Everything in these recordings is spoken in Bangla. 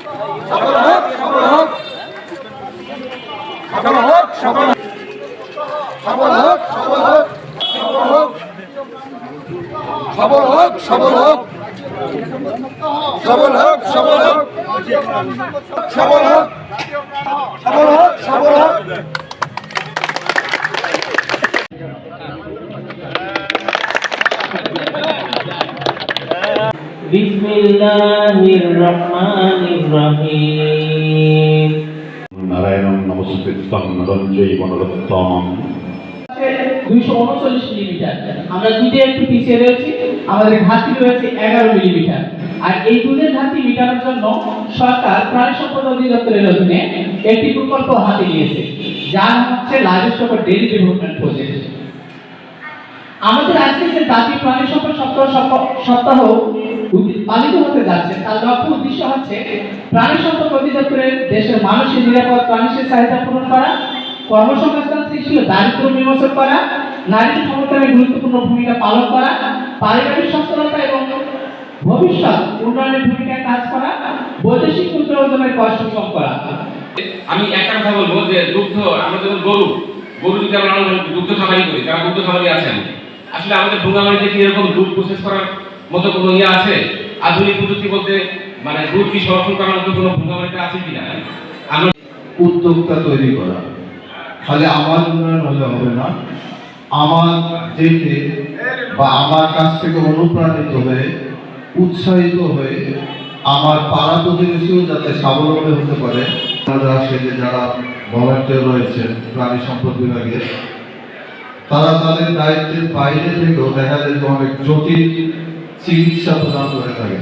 সফল হোক, সফল হোক, সফল হোক, সফল হোক, সফল হোক, সফল হোক, সফল হোক, সফল হোক, সফল হোক, সফল হোক, সফল হোক, সফল হোক, সফল হোক। বিসমিল্লাহির রহমানির রহিম। নারায়ণং নমস্কৃত্যং নরং চৈব নরোত্তমং। 239 মিলিমিটার। আমরা দুধে একটু পিছিয়ে রয়েছি, আমাদের ঘাটতি রয়েছে 11 মিলিমিটার। আর এই দুধের ঘাটতি মেটানোর জন্য সরকার প্রাণী সম্পদ অধিদপ্তরের অধীনে একটি প্রকল্প হাতে নিয়েছে, যার নাম হচ্ছে লাইভস্টক ডেইরি ডেভেলপমেন্ট প্রজেক্ট। আমাদের আজকে যে জাতীয় প্রাণী সম্পদ সপ্তাহ পালিত হতে যাচ্ছে, তার লক্ষ্য উদ্দেশ্য হচ্ছে প্রাণী সম্পদ অধিদপ্তরের দেশের মানুষের নিরাপদ প্রাণীর চাহিদা পূরণ করা, কর্মসংস্থান সৃষ্টি ও দারিদ্র্য বিমোচন করা, নারীর ক্ষমতায়নে গুরুত্বপূর্ণ ভূমিকা পালন করা, পারিবারিক সচ্ছলতা এবং ভবিষ্যৎ উন্নয়নের ভূমিকায় কাজ করা, বৈদেশিক মুদ্রা অর্জনের কষ্ট কম করা। আমি একটা কথা বলবো যে দুগ্ধ, আমরা যখন গরু যদি আমরা দুগ্ধ খামারি করি, তারা দুগ্ধ খামারি আছেন, আসলে আমাদের ভুঙ্গামারিতে কি এরকম দুধ প্রসেস করার মতো কোনো ইয়ে আছে? আধুনিক প্রযুক্তি বলতে মানে দুধ কি সংরক্ষণ করার মতো কোনো ভুঙ্গামারিতে আছে কিনা? আমরা উদ্যোক্তা তৈরি করা, খালি আমার উন্নয়ন হলে হবে না, আমার দেখে বা আমার কাছ থেকে অনুপ্রাণিত হয়ে উৎসাহিত হয়ে আমার পাড়া প্রতিবেশীও যাতে স্বাবলম্বী হতে পারে। যারা ভলান্টিয়ার রয়েছেন প্রাণী সম্পদ বিভাগে, তারা তাদের দায়িত্বের বাইরে থেকেও দেখা যায় যে অনেক জটিল চিকিৎসা প্রদান করে থাকে,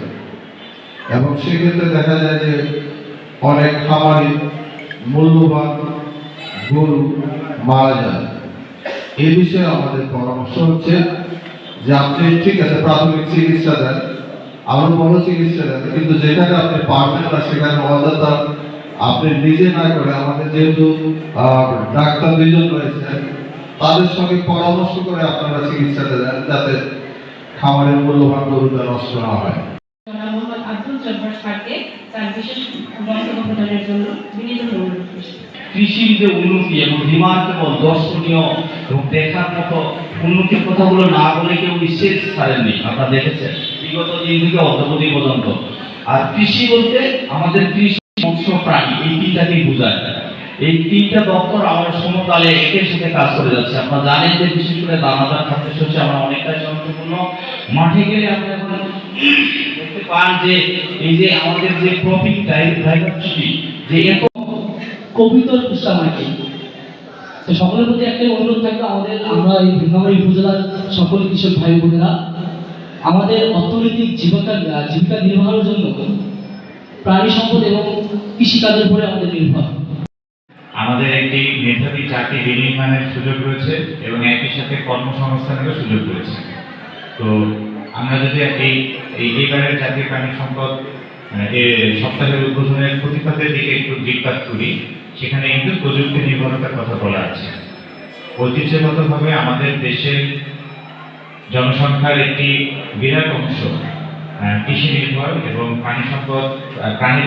এবং সেক্ষেত্রে দেখা যায় যে অনেক খামারি মূল্যবান গরু মারা যায়। এই বিষয়ে আমাদের পরামর্শ হচ্ছে যে আপনি ঠিক আছে প্রাথমিক চিকিৎসা দেন, আরো বড় চিকিৎসা দেন, কিন্তু যেখানে আপনি পারবেন না সেখানে অযথা আপনি নিজে না করে আমাদের যেহেতু ডাক্তার দুজন রয়েছেন তাদের সঙ্গে পরামর্শ করে আপনারা চিকিৎসা দেন, যাতে খামারের মূল্যবান গরুটা নষ্ট না হয়। কৃষির যে উন্নতি এবং রিমার্কেবল দর্শনীয় এবং দেখার মতো উন্নতির কথাগুলো না বলে কেউ নিঃশেষ ছাড়েননি, আপনারা দেখেছেন বিগত দিন থেকে অদ্যাবধি পর্যন্ত। আর কৃষি বলতে আমাদের কৃষি, মৎস্য, প্রাণী, এই তিনটাকেই বোঝায়। এই তিনটা দপ্তর আমরা সমকালে একের সাথে কাজ করে যাচ্ছে। আপনারা জানেন যে বিশেষ করে দানাদার খাদ্যশস্যে আমরা অনেকটাই গুরুত্বপূর্ণ। মাঠে গেলে আপনি এখন দেখতে পান যে এই যে আমাদের যে ক্রপিং ডাইভার্সিটি, যে এত কবিতর কুষ্টামাটি, তো সকলের প্রতি একটা অনুরোধ থাকবে, আমরা এই ভুঙ্গামারি উপজেলার সকল কৃষক ভাই বোনেরা আমাদের অর্থনৈতিক জীবিকা নির্বাহের জন্য প্রাণী সম্পদ এবং কৃষিকাজের উপরে আমাদের নির্ভর। আমাদের একটি মেধাবী চাকরি বিনির্মাণের সুযোগ রয়েছে এবং একই সাথে কর্মসংস্থানেরও সুযোগ রয়েছে। তো আমরা যদি এইবারের জাতীয় প্রাণী সম্পদ সপ্তাহের উদ্বোধনের প্রতিপাদের দিকে একটু দৃষ্টিপাত করি, সেখানে কিন্তু প্রযুক্তি নির্ভরতার কথা বলা আছে। ঐতিহ্যগতভাবে আমাদের দেশের জনসংখ্যার একটি বিরাট অংশ কৃষি নির্ভর এবং প্রাণী সম্পদ, প্রাণী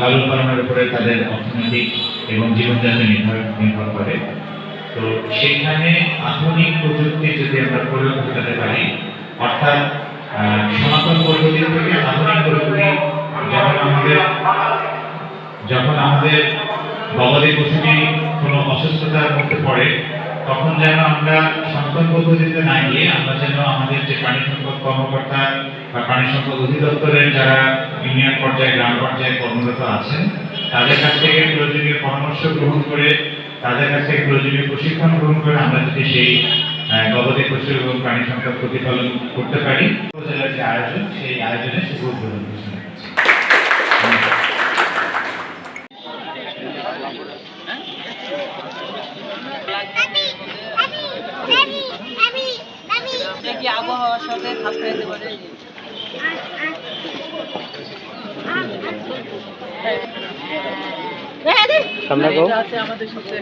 লালন পালনের উপরে তাদের অর্থনৈতিক এবং জীবনযাত্রা নির্ভর করে। তো সেখানে আধুনিক প্রযুক্তি যদি আমরা প্রয়োগ করতে পারি, অর্থাৎ সনাতন পদ্ধতি থেকে আধুনিক পদ্ধতি, যখন আমাদের গবাদি পশুটি কোনো অসুস্থতার মধ্যে পড়ে, তখন যেন আমরা সনাতন পদ্ধতিতে না গিয়ে আমরা যেন আমাদের যে প্রাণী সম্পদ কর্মকর্তা বা প্রাণী সম্পদ অধিদপ্তরের যারা ইউনিয়ন পর্যায়ে, গ্রাম পর্যায়ে কর্মরত আছেন, তাদের কাছ থেকে প্রয়োজনীয় পরামর্শ গ্রহণ করে, তাদের কাছ থেকে প্রয়োজনীয় প্রশিক্ষণ গ্রহণ করে আমরা যদি সেই গবাদি পশু এবং প্রাণী সম্পদ প্রতিপালন করতে পারি। উপজেলার যে আয়োজন, সেই আয়োজনে শুভ উদ্বোধন ঘোষণা করছি। আবহাওয়ার সাথে খাপ খাইতে পারে। আমাদের সাথে